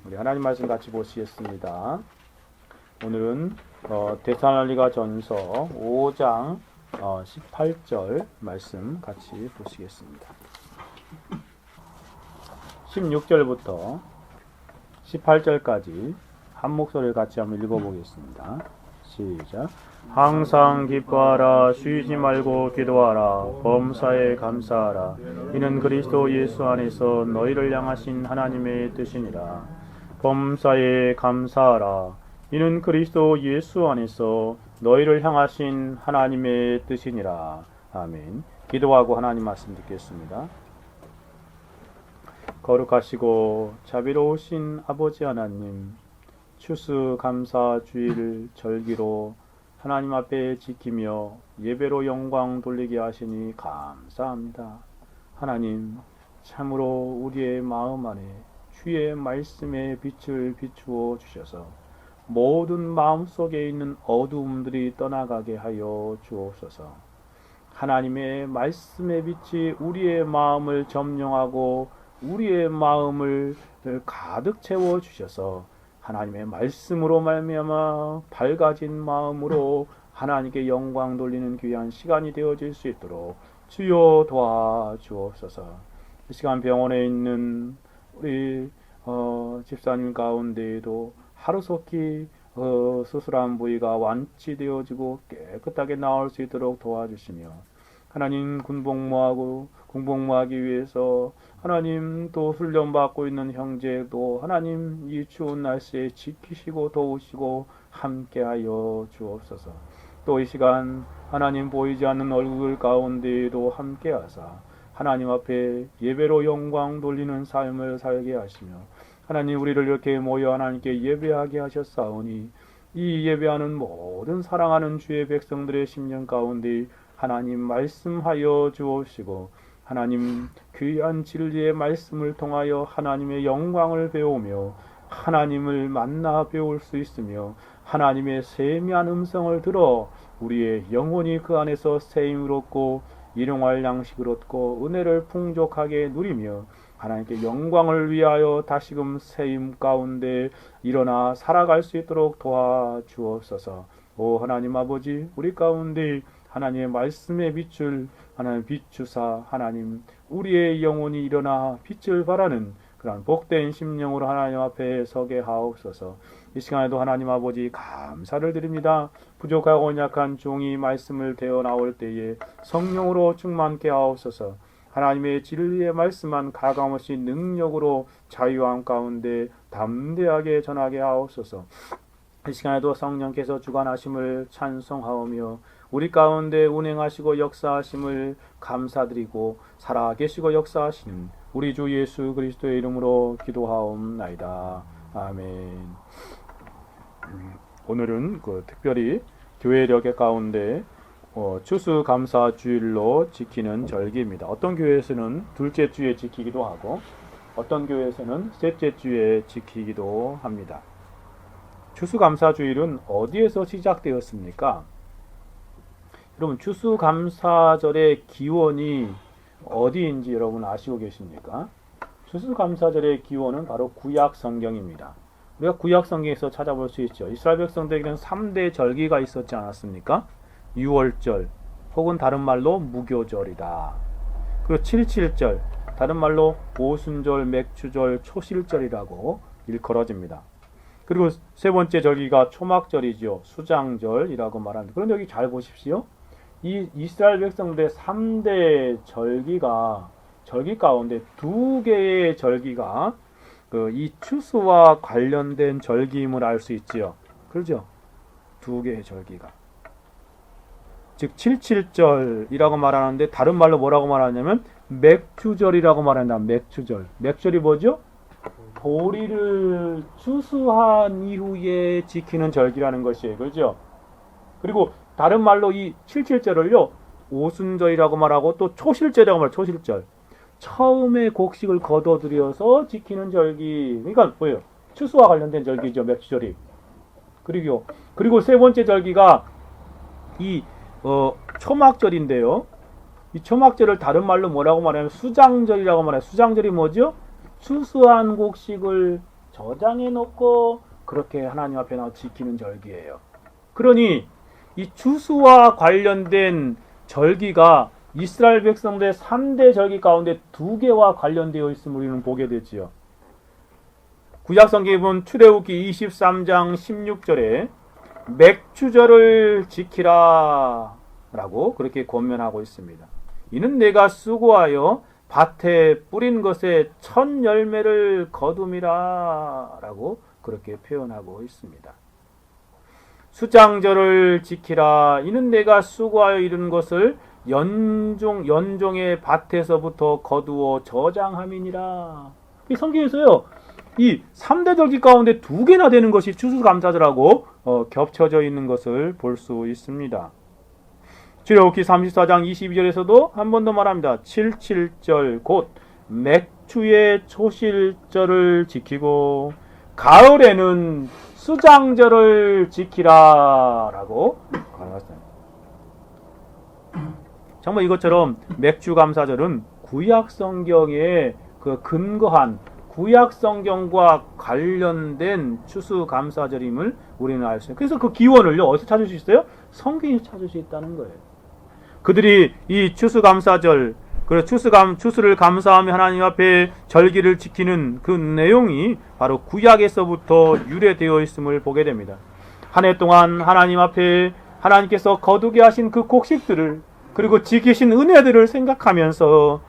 우리 하나님 말씀 같이 보시겠습니다. 오늘은 데살로니가 전서 5장 18절 말씀 같이 보시겠습니다. 16절부터 18절까지 한 목소리를 같이 한번 읽어보겠습니다. 시작. 항상 기뻐하라. 쉬지 말고 기도하라. 범사에 감사하라. 이는 그리스도 예수 안에서 너희를 향하신 하나님의 뜻이니라. 범사에 감사하라. 이는 그리스도 예수 안에서 너희를 향하신 하나님의 뜻이니라. 아멘. 기도하고 하나님 말씀 듣겠습니다. 거룩하시고 자비로우신 아버지 하나님, 추수감사 주일 절기로 하나님 앞에 지키며 예배로 영광 돌리게 하시니 감사합니다. 하나님, 참으로 우리의 마음 안에 주의 말씀의 빛을 비추어 주셔서 모든 마음속에 있는 어두움들이 떠나가게 하여 주옵소서. 하나님의 말씀의 빛이 우리의 마음을 점령하고 우리의 마음을 가득 채워 주셔서 하나님의 말씀으로 말미암아 밝아진 마음으로 하나님께 영광 돌리는 귀한 시간이 되어질 수 있도록 주여 도와주옵소서. 이 시간 병원에 있는 우리 집사님 가운데에도 하루속히 수술한 부위가 완치되어지고 깨끗하게 나올 수 있도록 도와주시며, 하나님 군복무하기 위해서 하나님 또 훈련받고 있는 형제도 하나님 이 추운 날씨에 지키시고 도우시고 함께하여 주옵소서. 또 이 시간 하나님 보이지 않는 얼굴 가운데에도 함께하사 하나님 앞에 예배로 영광 돌리는 삶을 살게 하시며, 하나님 우리를 이렇게 모여 하나님께 예배하게 하셨사오니 이 예배하는 모든 사랑하는 주의 백성들의 심령 가운데 하나님 말씀하여 주옵시고, 하나님 귀한 진리의 말씀을 통하여 하나님의 영광을 배우며 하나님을 만나 배울 수 있으며, 하나님의 세미한 음성을 들어 우리의 영혼이 그 안에서 세임을 얻고 일용할 양식을 얻고 은혜를 풍족하게 누리며 하나님께 영광을 위하여 다시금 세임 가운데 일어나 살아갈 수 있도록 도와주옵소서. 오 하나님 아버지, 우리 가운데 하나님의 말씀의 빛을 하나님 비추사 하나님 우리의 영혼이 일어나 빛을 발하는 그런 복된 심령으로 하나님 앞에 서게 하옵소서. 이 시간에도 하나님 아버지 감사를 드립니다. 부족하고 약한 종이 말씀을 대어 나올 때에 성령으로 충만케 하옵소서. 하나님의 진리의 말씀만 가감없이 능력으로 자유함 가운데 담대하게 전하게 하옵소서. 이 시간에도 성령께서 주관하심을 찬송하오며 우리 가운데 운행하시고 역사하심을 감사드리고 살아계시고 역사하시는 우리 주 예수 그리스도의 이름으로 기도하옵나이다. 아멘. 오늘은 특별히 교회력의 가운데 추수감사 주일로 지키는 절기입니다. 어떤 교회에서는 둘째 주에 지키기도 하고 어떤 교회에서는 셋째 주에 지키기도 합니다. 추수감사 주일은 어디에서 시작되었습니까? 여러분, 추수감사절의 기원이 어디인지 여러분 아시고 계십니까? 추수감사절의 기원은 바로 구약 성경입니다. 우리가 구약 성경에서 찾아볼 수 있죠. 이스라엘 백성들에게는 3대 절기가 있었지 않았습니까? 유월절, 혹은 다른 말로 무교절이다. 그리고 77절, 다른 말로 오순절, 맥추절, 초실절이라고 일컬어집니다. 그리고 세 번째 절기가 초막절이죠. 수장절이라고 말합니다. 그런데 여기 잘 보십시오. 이 이스라엘 백성들의 3대 절기 가운데 2개의 절기가 이 추수와 관련된 절기임을 알 수 있지요. 그렇죠? 2개의 절기가. 즉 77절이라고 말하는데 다른 말로 뭐라고 말하냐면 맥추절이라고 말한다. 맥추절. 맥추절이 뭐죠? 보리를 추수한 이후에 지키는 절기라는 것이에요. 그렇죠? 그리고 다른 말로 이 77절을요 오순절이라고 말하고 또 초실절이라고 말해요. 초실절. 처음에 곡식을 거둬들여서 지키는 절기. 그러니까 뭐예요? 추수와 관련된 절기죠. 맥추절이. 그리고 세 번째 절기가 이 초막절인데요. 이 초막절을 다른 말로 뭐라고 말하냐면 수장절이라고 말해요. 수장절이 뭐죠? 추수한 곡식을 저장해 놓고 그렇게 하나님 앞에 나와 지키는 절기예요. 그러니 이 추수와 관련된 절기가 이스라엘 백성들의 3대 절기 가운데 2개와 관련되어 있음을 우리는 보게 되지요. 구약 성경에 보면 출애굽기 23장 16절에 맥추절을 지키라 라고 그렇게 권면하고 있습니다. 이는 내가 수고하여 밭에 뿌린 것에 첫 열매를 거둠이라 라고 그렇게 표현하고 있습니다. 수장절을 지키라. 이는 내가 수고하여 이룬 것을 연종의 밭에서부터 거두어 저장함이니라. 이 성경에서요, 이 3대 절기 가운데 2개나 되는 것이 추수감사절하고 겹쳐져 있는 것을 볼 수 있습니다. 출애굽기 34장 22절에서도 한 번 더 말합니다. 77절 곧 맥추의 초실절을 지키고 가을에는 수장절을 지키라 라고 말했습니다. 정말 이것처럼 맥추감사절은 구약 성경에 그 근거한 구약 성경과 관련된 추수감사절임을 우리는 알 수 있어요. 그래서 그 기원을요 어디서 찾을 수 있어요? 성경에서 찾을 수 있다는 거예요. 그들이 이 추수감사절, 추수를 감사하며 하나님 앞에 절기를 지키는 그 내용이 바로 구약에서부터 유래되어 있음을 보게 됩니다. 한 해 동안 하나님 앞에 하나님께서 거두게 하신 그 곡식들을 그리고 지키신 은혜들을 생각하면서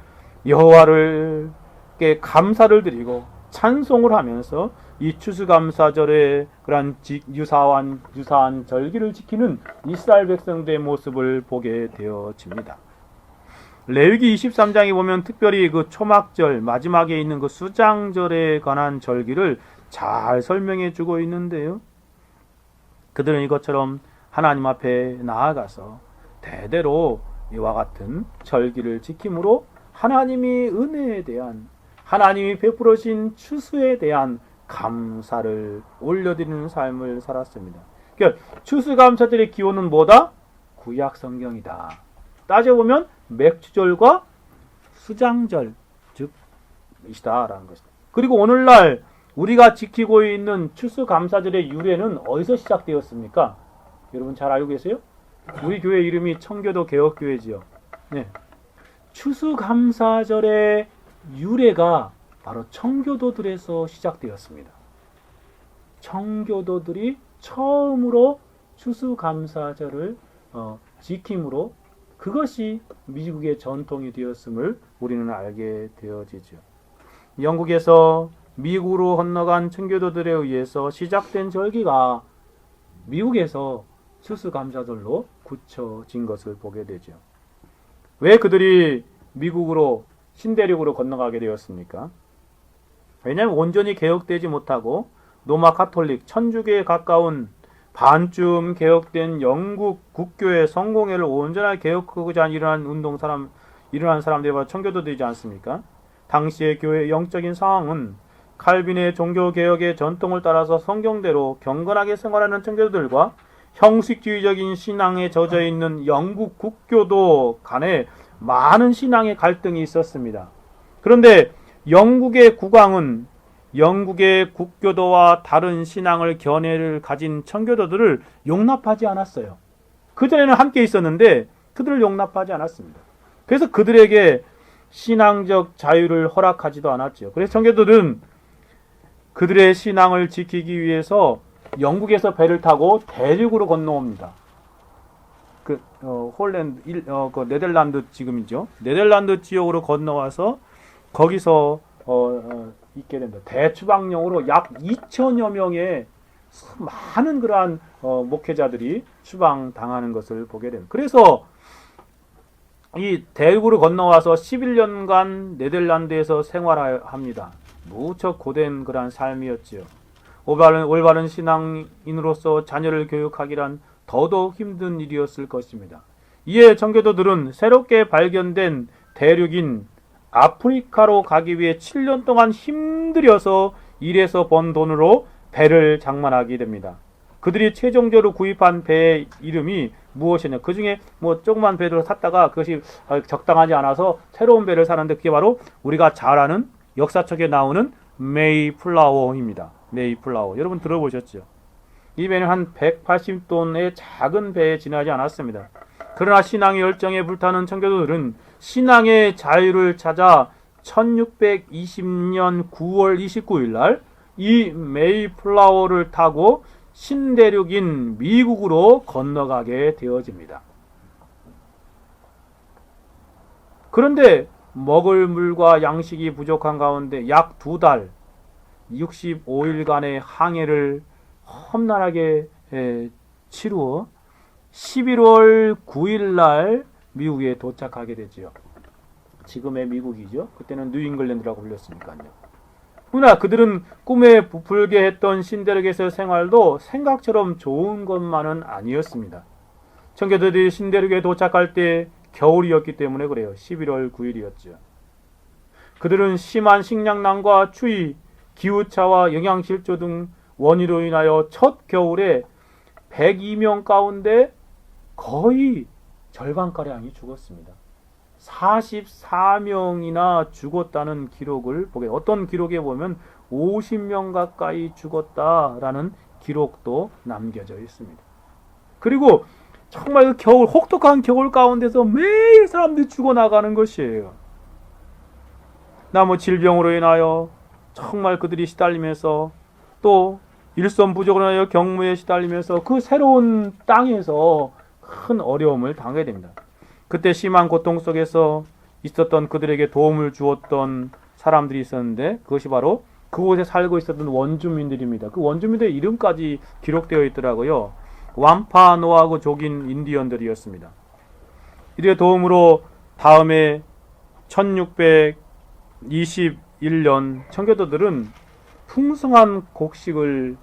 여호와께 감사를 드리고 찬송을 하면서 이 추수감사절의 그러한 유사한 절기를 지키는 이스라엘 백성들의 모습을 보게 되어집니다. 레위기 23장에 보면 특별히 그 초막절 마지막에 있는 그 수장절에 관한 절기를 잘 설명해 주고 있는데요. 그들은 이것처럼 하나님 앞에 나아가서 대대로 이와 같은 절기를 지킴으로 하나님이 은혜에 대한 하나님이 베풀어신 추수에 대한 감사를 올려드리는 삶을 살았습니다. 그러니까 추수감사절의 기원은 뭐다? 구약 성경이다. 따져보면 맥추절과 수장절 즉 이시다라는 것입니다. 그리고 오늘날 우리가 지키고 있는 추수감사절의 유래는 어디서 시작되었습니까? 여러분 잘 알고 계세요? 우리 교회 이름이 청교도 개혁교회지요. 네. 추수감사절의 유래가 바로 청교도들에서 시작되었습니다. 청교도들이 처음으로 추수감사절을 지킴으로 그것이 미국의 전통이 되었음을 우리는 알게 되어지죠. 영국에서 미국으로 건너간 청교도들에 의해서 시작된 절기가 미국에서 추수감사절로 굳혀진 것을 보게 되죠. 왜 그들이 미국으로 신대륙으로 건너가게 되었습니까? 왜냐하면 온전히 개혁되지 못하고 로마 카톨릭 천주교에 가까운 반쯤 개혁된 영국 국교의 성공회를 온전하게 개혁하고자 일어난 사람들이 바로 청교도들이지 않습니까? 당시의 교회의 영적인 상황은 칼빈의 종교개혁의 전통을 따라서 성경대로 경건하게 생활하는 청교도들과 형식주의적인 신앙에 젖어 있는 영국 국교도 간에 많은 신앙의 갈등이 있었습니다. 그런데 영국의 국왕은 영국의 국교도와 다른 신앙을 견해를 가진 청교도들을 용납하지 않았어요. 그전에는 함께 있었는데 그들을 용납하지 않았습니다. 그래서 그들에게 신앙적 자유를 허락하지도 않았죠. 그래서 청교도들은 그들의 신앙을 지키기 위해서 영국에서 배를 타고 대륙으로 건너옵니다. 네덜란드 지금이죠. 네덜란드 지역으로 건너와서 거기서 있게 된다. 대추방령으로 약 2천여 명의 많은 그러한 목회자들이 추방당하는 것을 보게 됩니다. 그래서 이 대륙으로 건너와서 11년간 네덜란드에서 생활합니다. 무척 고된 그러한 삶이었지요. 올바른 신앙인으로서 자녀를 교육하기란 더더욱 힘든 일이었을 것입니다. 이에 청교도들은 새롭게 발견된 대륙인 아프리카로 가기 위해 7년 동안 힘들여서 일해서 번 돈으로 배를 장만하게 됩니다. 그들이 최종적으로 구입한 배의 이름이 무엇이냐? 그 중에 조그만 배를 샀다가 그것이 적당하지 않아서 새로운 배를 사는데 그게 바로 우리가 잘 아는 역사책에 나오는 메이플라워입니다. 메이플라워. 여러분 들어보셨죠? 이 배는 한 180톤의 작은 배에 지나지 않았습니다. 그러나 신앙의 열정에 불타는 청교도들은 신앙의 자유를 찾아 1620년 9월 29일 날 이 메이플라워를 타고 신대륙인 미국으로 건너가게 되어집니다. 그런데 먹을 물과 양식이 부족한 가운데 약 2달 65일간의 항해를 험난하게 치루어 11월 9일 날 미국에 도착하게 되지요. 지금의 미국이죠. 그때는 뉴잉글랜드라고 불렸으니까요. 그러나 그들은 꿈에 부풀게 했던 신대륙에서의 생활도 생각처럼 좋은 것만은 아니었습니다. 청교도들이 신대륙에 도착할 때 겨울이었기 때문에 그래요. 11월 9일이었죠. 그들은 심한 식량난과 추위, 기후차와 영양실조 등 원인으로 인하여 첫 겨울에 102명 가운데 거의 절반가량이 죽었습니다. 44명이나 죽었다는 기록을 보게, 어떤 기록에 보면 50명 가까이 죽었다라는 기록도 남겨져 있습니다. 그리고 정말 그 겨울, 혹독한 겨울 가운데서 매일 사람들이 죽어나가는 것이에요. 질병으로 인하여 정말 그들이 시달리면서, 또 일손 부족으로 인하여 경무에 시달리면서 그 새로운 땅에서 큰 어려움을 당하게 됩니다. 그때 심한 고통 속에서 있었던 그들에게 도움을 주었던 사람들이 있었는데, 그것이 바로 그곳에 살고 있었던 원주민들입니다. 그 원주민들의 이름까지 기록되어 있더라고요. 완파노하고 족인 인디언들이었습니다. 이들의 도움으로 다음에 1621년 청교도들은 풍성한 곡식을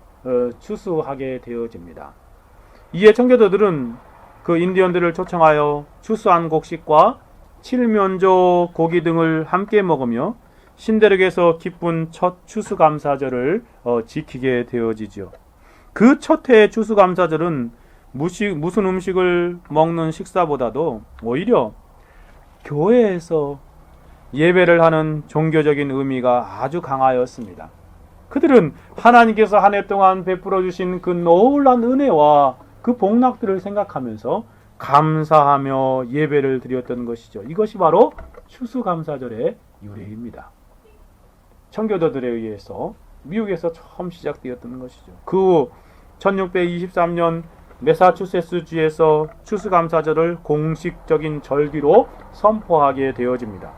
추수하게 되어집니다. 이에 청교도들은 그 인디언들을 초청하여 추수한 곡식과 칠면조 고기 등을 함께 먹으며 신대륙에서 기쁜 첫 추수감사절을 지키게 되어지죠. 그 첫 해의 추수감사절은 무슨 음식을 먹는 식사보다도 오히려 교회에서 예배를 하는 종교적인 의미가 아주 강하였습니다. 그들은 하나님께서 한 해 동안 베풀어 주신 그 놀라운 은혜와 그 복락들을 생각하면서 감사하며 예배를 드렸던 것이죠. 이것이 바로 추수감사절의 유래입니다. 청교도들에 의해서 미국에서 처음 시작되었던 것이죠. 그 후 1623년 매사추세츠주에서 추수감사절을 공식적인 절기로 선포하게 되어집니다.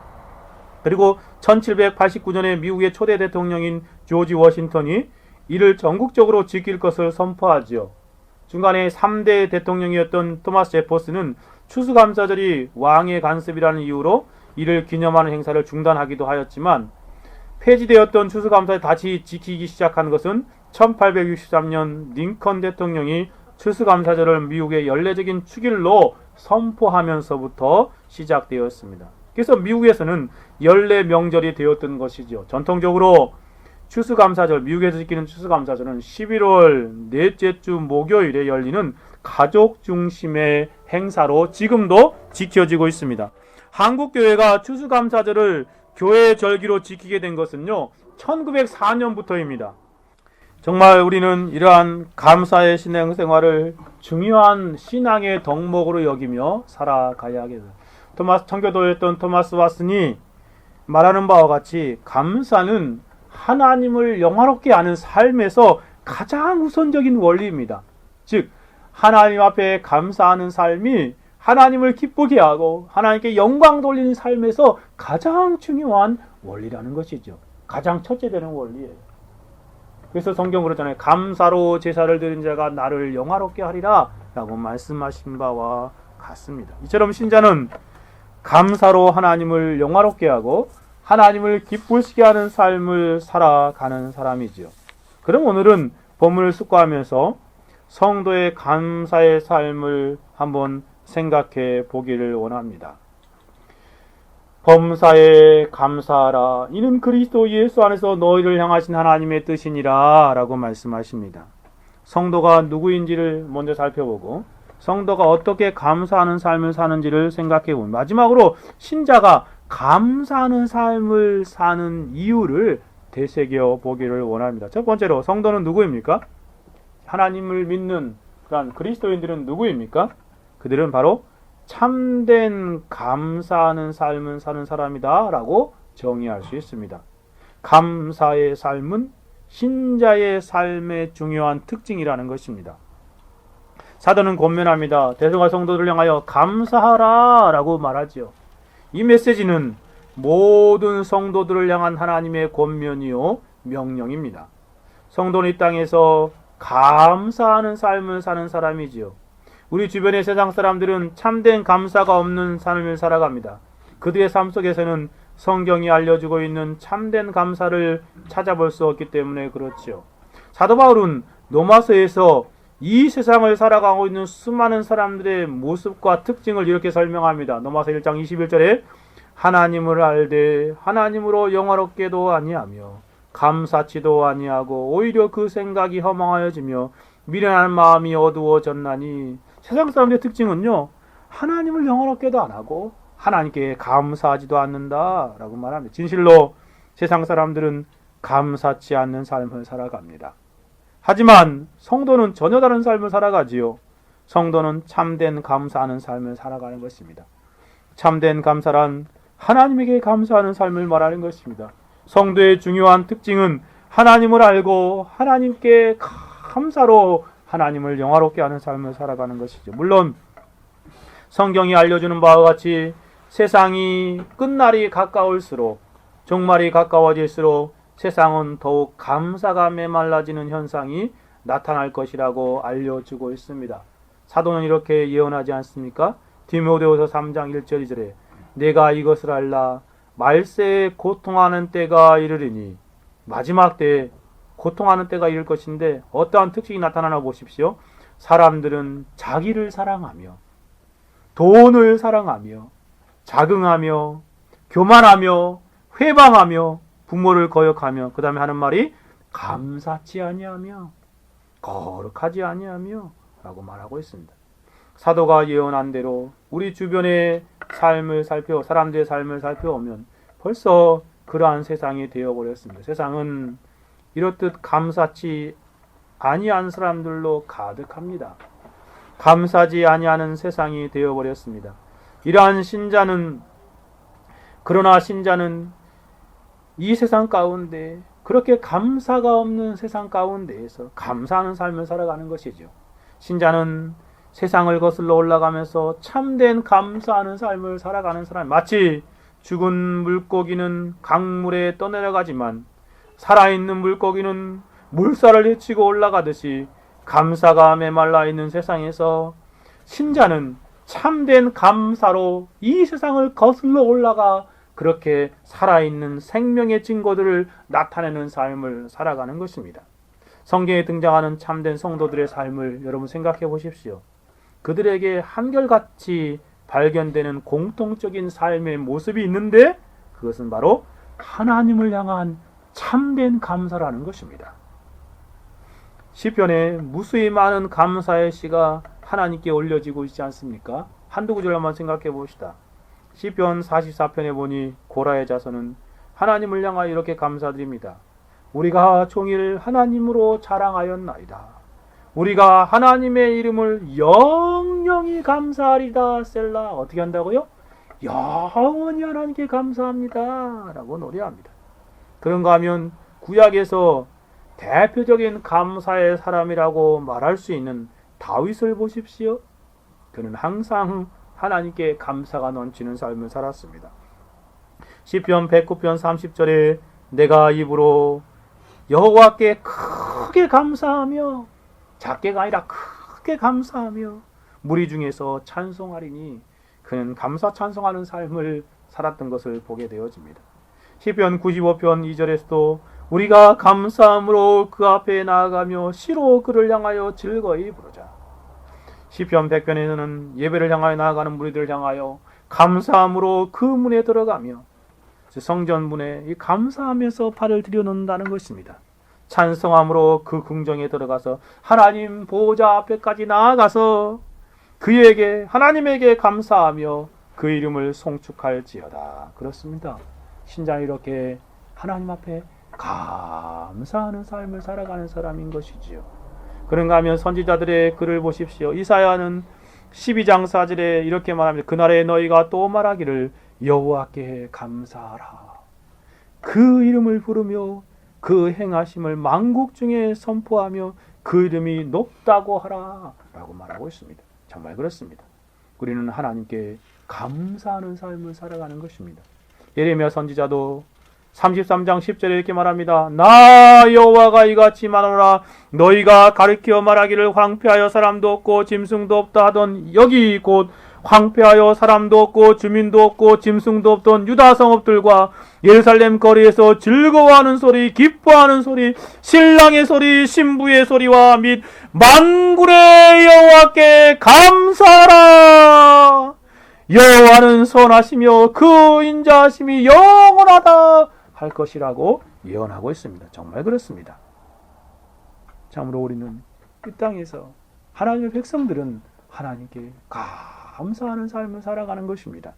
그리고 1789년에 미국의 초대 대통령인 조지 워싱턴이 이를 전국적으로 지킬 것을 선포하지요. 중간에 3대 대통령이었던 토마스 제퍼슨은 추수감사절이 왕의 간섭이라는 이유로 이를 기념하는 행사를 중단하기도 하였지만, 폐지되었던 추수감사를 다시 지키기 시작한 것은 1863년 링컨 대통령이 추수감사절을 미국의 연례적인 축일로 선포하면서부터 시작되었습니다. 그래서 미국에서는 연례 명절이 되었던 것이죠. 전통적으로 추수감사절, 미국에서 지키는 추수감사절은 11월 넷째 주 목요일에 열리는 가족 중심의 행사로 지금도 지켜지고 있습니다. 한국교회가 추수감사절을 교회 절기로 지키게 된 것은요, 1904년부터입니다. 정말 우리는 이러한 감사의 신앙생활을 중요한 신앙의 덕목으로 여기며 살아가야 하겠습니다. 청교도였던 토마스 왓슨이 말하는 바와 같이 감사는 하나님을 영화롭게 하는 삶에서 가장 우선적인 원리입니다. 즉, 하나님 앞에 감사하는 삶이 하나님을 기쁘게 하고 하나님께 영광 돌리는 삶에서 가장 중요한 원리라는 것이죠. 가장 첫째 되는 원리예요. 그래서 성경 그러잖아요. 감사로 제사를 드린 자가 나를 영화롭게 하리라 라고 말씀하신 바와 같습니다. 이처럼 신자는 감사로 하나님을 영화롭게 하고 하나님을 기쁘시게 하는 삶을 살아가는 사람이지요. 그럼 오늘은 본문을 숙고하면서 성도의 감사의 삶을 한번 생각해 보기를 원합니다. 범사에 감사하라. 이는 그리스도 예수 안에서 너희를 향하신 하나님의 뜻이니라 라고 말씀하십니다. 성도가 누구인지를 먼저 살펴보고 성도가 어떻게 감사하는 삶을 사는지를 생각해 봅니다. 마지막으로 신자가 감사하는 삶을 사는 이유를 되새겨 보기를 원합니다. 첫 번째로 성도는 누구입니까? 하나님을 믿는 그러한 그리스도인들은 누구입니까? 그들은 바로 참된 감사하는 삶을 사는 사람이다 라고 정의할 수 있습니다. 감사의 삶은 신자의 삶의 중요한 특징이라는 것입니다. 사도는 권면합니다. 대성화 성도들을 향하여 감사하라 라고 말하지요. 이 메시지는 모든 성도들을 향한 하나님의 권면이요 명령입니다. 성도는 이 땅에서 감사하는 삶을 사는 사람이지요. 우리 주변의 세상 사람들은 참된 감사가 없는 삶을 살아갑니다. 그들의 삶 속에서는 성경이 알려주고 있는 참된 감사를 찾아볼 수 없기 때문에 그렇지요. 사도 바울은 로마서에서 이 세상을 살아가고 있는 수많은 사람들의 모습과 특징을 이렇게 설명합니다. 로마서 1장 21절에 하나님을 알되 하나님으로 영화롭게도 아니하며 감사치도 아니하고 오히려 그 생각이 허망하여지며 미련한 마음이 어두워졌나니, 세상 사람들의 특징은요, 하나님을 영화롭게도 안 하고 하나님께 감사하지도 않는다 라고 말합니다. 진실로 세상 사람들은 감사치 않는 삶을 살아갑니다. 하지만 성도는 전혀 다른 삶을 살아가지요. 성도는 참된 감사하는 삶을 살아가는 것입니다. 참된 감사란 하나님에게 감사하는 삶을 말하는 것입니다. 성도의 중요한 특징은 하나님을 알고 하나님께 감사로 하나님을 영화롭게 하는 삶을 살아가는 것이죠. 물론 성경이 알려주는 바와 같이 세상이 끝날이 가까울수록, 종말이 가까워질수록 세상은 더욱 감사가 메말라지는 현상이 나타날 것이라고 알려주고 있습니다. 사도는 이렇게 예언하지 않습니까? 디모데후서 3장 1절 2절에 내가 이것을 알라 말세에 고통하는 때가 이르리니, 마지막 때에 고통하는 때가 이를 것인데 어떠한 특징이 나타나나 보십시오. 사람들은 자기를 사랑하며 돈을 사랑하며 자긍하며 교만하며 회방하며 부모를 거역하며, 그 다음에 하는 말이 감사치 아니하며 거룩하지 아니하며 라고 말하고 있습니다. 사도가 예언한 대로 우리 주변의 삶을 사람들의 삶을 살펴보면 벌써 그러한 세상이 되어버렸습니다. 세상은 이렇듯 감사치 아니한 사람들로 가득합니다. 감사지 아니하는 세상이 되어버렸습니다. 이러한 그러나 신자는 이 세상 가운데, 그렇게 감사가 없는 세상 가운데에서 감사하는 삶을 살아가는 것이죠. 신자는 세상을 거슬러 올라가면서 참된 감사하는 삶을 살아가는 사람, 마치 죽은 물고기는 강물에 떠내려가지만 살아있는 물고기는 물살을 헤치고 올라가듯이 감사가 메말라 있는 세상에서 신자는 참된 감사로 이 세상을 거슬러 올라가 그렇게 살아있는 생명의 증거들을 나타내는 삶을 살아가는 것입니다. 성경에 등장하는 참된 성도들의 삶을 여러분 생각해 보십시오. 그들에게 한결같이 발견되는 공통적인 삶의 모습이 있는데, 그것은 바로 하나님을 향한 참된 감사라는 것입니다. 시편에 무수히 많은 감사의 시가 하나님께 올려지고 있지 않습니까? 한두 구절 한번 생각해 봅시다. 시편 44편에 보니 고라의 자손은 하나님을 향하여 이렇게 감사드립니다. 우리가 종일 하나님으로 자랑하였나이다. 우리가 하나님의 이름을 영영히 감사하리다. 셀라. 어떻게 한다고요? 영원히 하나님께 감사합니다 라고 노래합니다. 그런가 하면 구약에서 대표적인 감사의 사람이라고 말할 수 있는 다윗을 보십시오. 그는 항상 하나님께 감사가 넘치는 삶을 살았습니다. 시편 109편 30절에 내가 입으로 여호와께 크게 감사하며, 작게가 아니라 크게 감사하며 무리 중에서 찬송하리니, 그는 감사 찬송하는 삶을 살았던 것을 보게 되어집니다. 시편 95편 2절에서도 우리가 감사함으로 그 앞에 나아가며 시로 그를 향하여 즐거이 부르자. 시편 100편에서는 예배를 향하여 나아가는 무리들을 향하여 감사함으로 그 문에 들어가며 성전 문에 이 감사하면서 발을 들여놓는다는 것입니다. 찬송함으로 그 궁정에 들어가서 하나님 보호자 앞에까지 나아가서 하나님에게 감사하며 그 이름을 송축할지어다. 그렇습니다. 신자는 이렇게 하나님 앞에 감사하는 삶을 살아가는 사람인 것이지요. 그런가 하면 선지자들의 글을 보십시오. 이사야는 12장 4절에 이렇게 말합니다. 그날에 너희가 또 말하기를 여호와께 감사하라. 그 이름을 부르며 그 행하심을 만국 중에 선포하며 그 이름이 높다고 하라 라고 말하고 있습니다. 정말 그렇습니다. 우리는 하나님께 감사하는 삶을 살아가는 것입니다. 예레미야 선지자도 33장 10절에 이렇게 말합니다. 나 여호와가 이같이 말하노라. 너희가 가르쳐 말하기를 황폐하여 사람도 없고 짐승도 없다 하던 여기 곧 황폐하여 사람도 없고 주민도 없고 짐승도 없던 유다 성읍들과 예루살렘 거리에서 즐거워하는 소리, 기뻐하는 소리, 신랑의 소리, 신부의 소리와 및 만군의 여호와께 감사하라. 여호와는 선하시며 그 인자하심이 영원하다 할 것이라고 예언하고 있습니다. 정말 그렇습니다. 참으로 우리는 이 땅에서 하나님의 백성들은 하나님께 감사하는 삶을 살아가는 것입니다.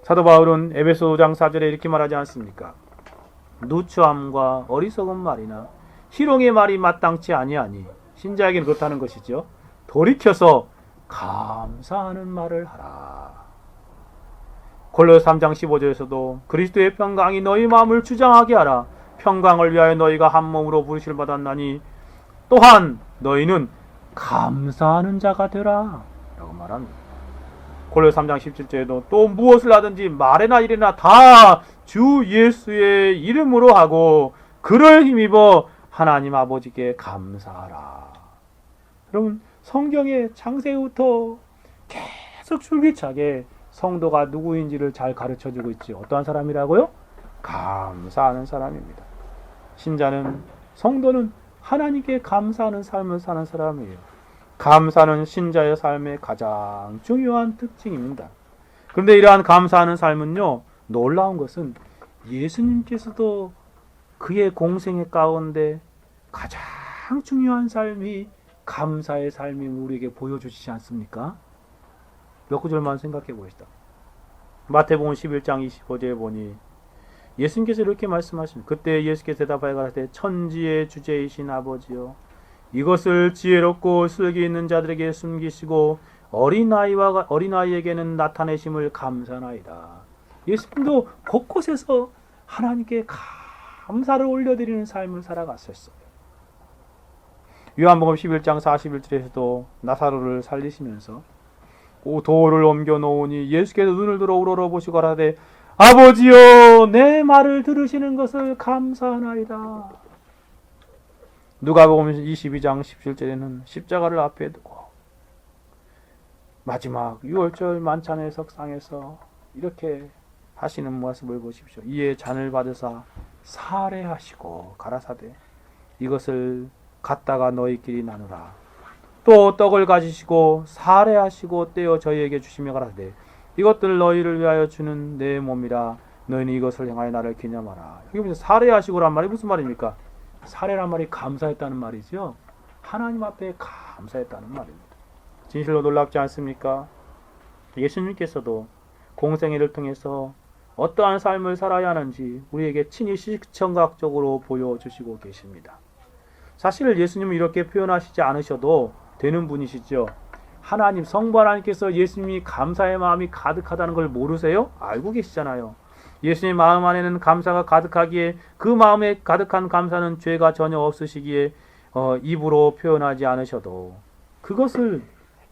사도 바울은 에베소 5장 4절에 이렇게 말하지 않습니까? 누추함과 어리석은 말이나 희롱의 말이 마땅치 아니하니 신자에게는 그렇다는 것이죠. 돌이켜서 감사하는 말을 하라. 골로새 3장 15절에서도 그리스도의 평강이 너희 마음을 주장하게 하라. 평강을 위하여 너희가 한 몸으로 부르심을 받았나니 또한 너희는 감사하는 자가 되라 라고 말합니다. 골로새 3장 17절에도 또 무엇을 하든지 말이나 일이나 다 주 예수의 이름으로 하고 그를 힘입어 하나님 아버지께 감사하라. 여러분, 성경의 창세부터 계속 줄기차게 성도가 누구인지를 잘 가르쳐주고 있지. 어떠한 사람이라고요? 감사하는 사람입니다. 신자는, 성도는 하나님께 감사하는 삶을 사는 사람이에요. 감사는 신자의 삶의 가장 중요한 특징입니다. 그런데 이러한 감사하는 삶은요, 놀라운 것은 예수님께서도 그의 공생의 가운데 가장 중요한 삶이 감사의 삶임을 우리에게 보여주시지 않습니까? 몇 구절만 생각해 보시다. 마태복음 11장 25절에 보니 예수님께서 이렇게 말씀하십니다. 그때 예수께서 대답하여 가라사대 천지의 주제이신 아버지여, 이것을 지혜롭고 슬기 있는 자들에게 숨기시고 어린아이에게는 나타내심을 감사하나이다. 예수님도 곳곳에서 하나님께 감사를 올려드리는 삶을 살아갔었어요. 요한복음 11장 41절에서도 나사로를 살리시면서 돌을 옮겨 놓으니 예수께서 눈을 들어 우러러보시고 가라사대 아버지여, 내 말을 들으시는 것을 감사하나이다. 누가복음 22장 17절에는 십자가를 앞에 두고 마지막 6월절 만찬의 석상에서 이렇게 하시는 모습을 보십시오. 이에 잔을 받으사 살해하시고 가라사대 이것을 갖다가 너희끼리 나누라. 또 떡을 가지시고 살해하시고 떼어 저희에게 주시며 가라사대 이것들 너희를 위하여 주는 내 몸이라. 너희는 이것을 행하여 나를 기념하라. 여기 보면 살해하시고란 말이 무슨 말입니까? 살해란 말이 감사했다는 말이죠. 하나님 앞에 감사했다는 말입니다. 진실로 놀랍지 않습니까? 예수님께서도 공생애를 통해서 어떠한 삶을 살아야 하는지 우리에게 친히 시청각적으로 보여주시고 계십니다. 사실 예수님은 이렇게 표현하시지 않으셔도 되는 분이시죠. 하나님, 성부 하나님께서 예수님이 감사의 마음이 가득하다는 걸 모르세요? 알고 계시잖아요. 예수님 마음 안에는 감사가 가득하기에 그 마음에 가득한 감사는 죄가 전혀 없으시기에 입으로 표현하지 않으셔도 그것을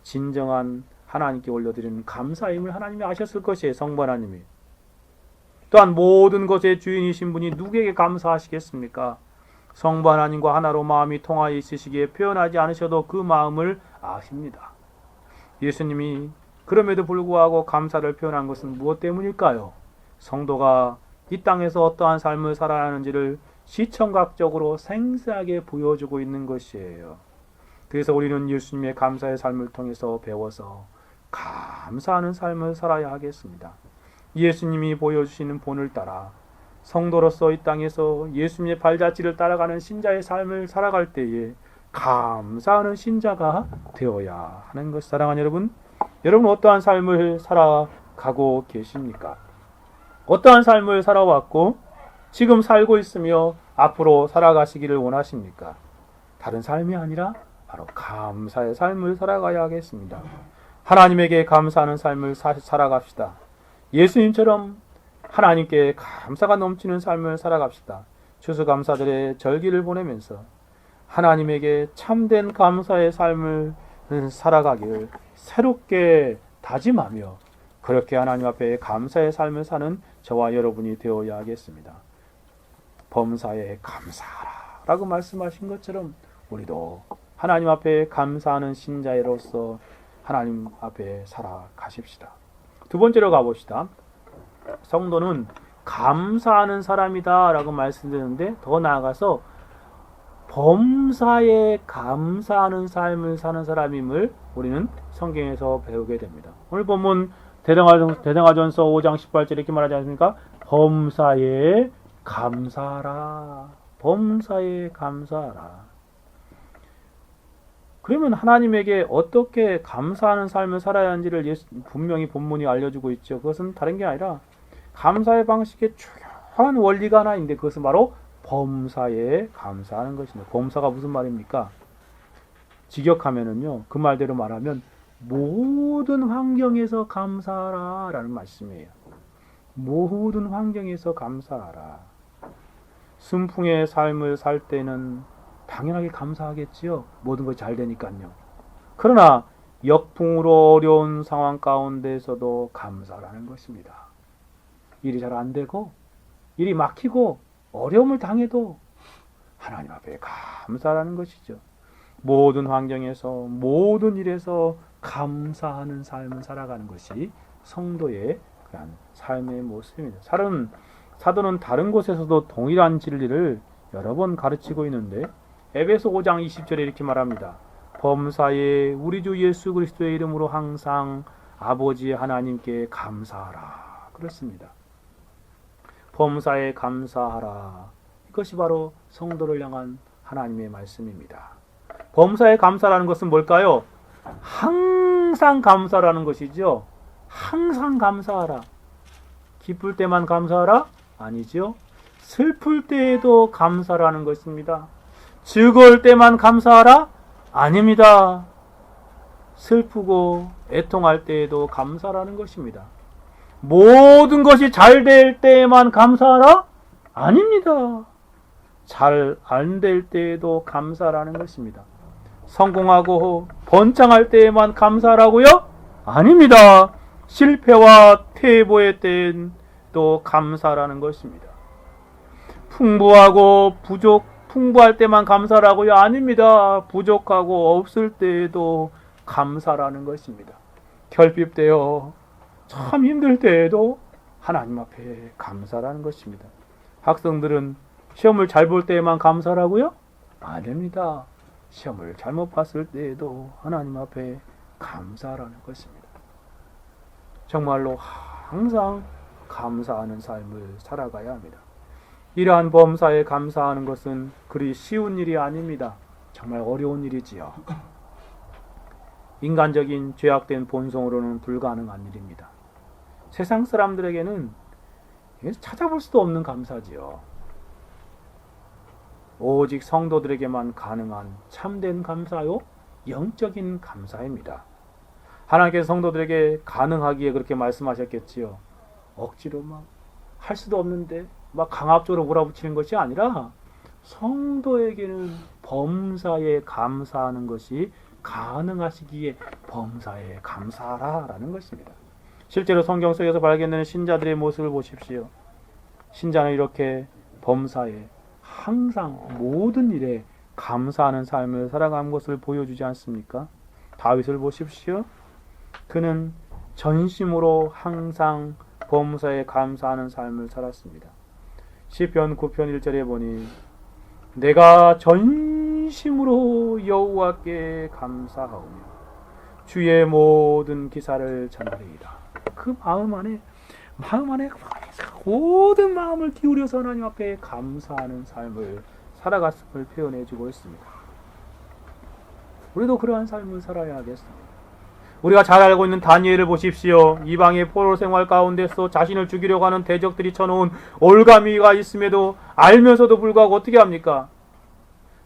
진정한 하나님께 올려드리는 감사임을 하나님이 아셨을 것이에요. 성부 하나님이. 또한 모든 것의 주인이신 분이 누구에게 감사하시겠습니까? 성부 하나님과 하나로 마음이 통하여 있으시기에 표현하지 않으셔도 그 마음을 아십니다. 예수님이 그럼에도 불구하고 감사를 표현한 것은 무엇 때문일까요? 성도가 이 땅에서 어떠한 삶을 살아야 하는지를 시청각적으로 생생하게 보여주고 있는 것이에요. 그래서 우리는 예수님의 감사의 삶을 통해서 배워서 감사하는 삶을 살아야 하겠습니다. 예수님이 보여주시는 본을 따라 성도로서 이 땅에서 예수님의 발자취를 따라가는 신자의 삶을 살아갈 때에 감사하는 신자가 되어야 하는 것. 사랑하는 여러분, 여러분 어떠한 삶을 살아가고 계십니까? 어떠한 삶을 살아왔고 지금 살고 있으며 앞으로 살아가시기를 원하십니까? 다른 삶이 아니라 바로 감사의 삶을 살아가야 하겠습니다. 하나님에게 감사하는 삶을 살아갑시다. 예수님처럼 하나님께 감사가 넘치는 삶을 살아갑시다. 추수감사절의 절기를 보내면서 하나님에게 참된 감사의 삶을 살아가기를 새롭게 다짐하며 그렇게 하나님 앞에 감사의 삶을 사는 저와 여러분이 되어야 하겠습니다. 범사에 감사하라 라고 말씀하신 것처럼 우리도 하나님 앞에 감사하는 신자로서 하나님 앞에 살아가십시다. 두 번째로 가봅시다. 성도는 감사하는 사람이다 라고 말씀드렸는데 더 나아가서 범사에 감사하는 삶을 사는 사람임을 우리는 성경에서 배우게 됩니다. 오늘 본문 대등하전서 5장 18절에 이렇게 말하지 않습니까? 범사에 감사하라. 범사에 감사하라. 그러면 하나님에게 어떻게 감사하는 삶을 살아야 하는지를 분명히 본문이 알려주고 있죠. 그것은 다른 게 아니라 감사의 방식의 중요한 원리가 하나 있는데 그것은 바로 범사에 감사하는 것입니다. 범사가 무슨 말입니까? 직역하면은요, 그 말대로 말하면 모든 환경에서 감사하라 라는 말씀이에요. 모든 환경에서 감사하라. 순풍의 삶을 살 때는 당연하게 감사하겠지요. 모든 것이 잘 되니까요. 그러나 역풍으로 어려운 상황 가운데서도 감사라는 것입니다. 일이 잘 안 되고 일이 막히고 어려움을 당해도 하나님 앞에 감사라는 것이죠. 모든 환경에서 모든 일에서 감사하는 삶을 살아가는 것이 성도의 그런 삶의 모습입니다. 사도는 다른 곳에서도 동일한 진리를 여러 번 가르치고 있는데 에베소 5장 20절에 이렇게 말합니다. 범사에 우리 주 예수 그리스도의 이름으로 항상 아버지 하나님께 감사하라. 그렇습니다. 범사에 감사하라. 이것이 바로 성도를 향한 하나님의 말씀입니다. 범사에 감사라는 것은 뭘까요? 항상 감사라는 것이죠. 항상 감사하라. 기쁠 때만 감사하라? 아니죠. 슬플 때에도 감사라는 것입니다. 즐거울 때만 감사하라? 아닙니다. 슬프고 애통할 때에도 감사라는 것입니다. 모든 것이 잘 될 때에만 감사하라? 아닙니다. 잘 안 될 때에도 감사라는 것입니다. 성공하고 번창할 때에만 감사하라고요? 아닙니다. 실패와 퇴보의 때엔 또 감사라는 것입니다. 풍부할 때만 감사라고요? 아닙니다. 부족하고 없을 때에도 감사라는 것입니다. 결핍되어 참 힘들 때에도 하나님 앞에 감사라는 것입니다. 학생들은 시험을 잘 볼 때에만 감사라고요? 아닙니다. 시험을 잘못 봤을 때에도 하나님 앞에 감사라는 것입니다. 정말로 항상 감사하는 삶을 살아가야 합니다. 이러한 범사에 감사하는 것은 그리 쉬운 일이 아닙니다. 정말 어려운 일이지요. 인간적인 죄악된 본성으로는 불가능한 일입니다. 세상 사람들에게는 찾아볼 수도 없는 감사지요. 오직 성도들에게만 가능한 참된 감사요, 영적인 감사입니다. 하나님께서 성도들에게 가능하기에 그렇게 말씀하셨겠지요. 억지로 할 수도 없는데 강압적으로 몰아붙이는 것이 아니라 성도에게는 범사에 감사하는 것이 가능하시기에 범사에 감사하라라는 것입니다. 실제로 성경 속에서 발견되는 신자들의 모습을 보십시오. 신자는 이렇게 범사에 항상 모든 일에 감사하는 삶을 살아가는 것을 보여주지 않습니까? 다윗을 보십시오. 그는 전심으로 항상 범사에 감사하는 삶을 살았습니다. 시편 9편 1절에 보니 내가 전심으로 여호와께 감사하오며 주의 모든 기사를 전하리이다. 그 마음 안에 모든 마음을 기울여서 하나님 앞에 감사하는 삶을 살아갔음을 표현해 주고 있습니다. 우리도 그러한 삶을 살아야 하겠습니다. 우리가 잘 알고 있는 다니엘을 보십시오. 이방의 포로 생활 가운데서 자신을 죽이려고 하는 대적들이 쳐놓은 올가미가 있음에도 알면서도 불구하고 어떻게 합니까?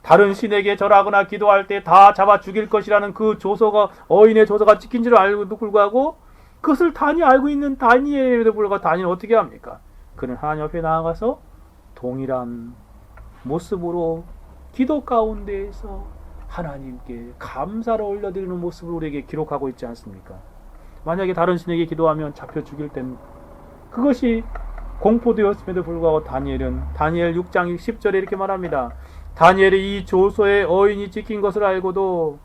다른 신에게 절하거나 기도할 때 다 잡아 죽일 것이라는 그 조서가, 어인의 조서가 찍힌 줄 알고도 불구하고 그것을 단히 알고 있는 다니엘에도 불구하고 다니엘은 어떻게 합니까? 그는 하나님 앞에 나아가서 동일한 모습으로 기도 가운데에서 하나님께 감사를 올려드리는 모습을 우리에게 기록하고 있지 않습니까? 만약에 다른 신에게 기도하면 잡혀 죽일 땐 그것이 공포되었음에도 불구하고 다니엘 6장 10절에 이렇게 말합니다. 다니엘이 이 조서에 어인이 찍힌 것을 알고도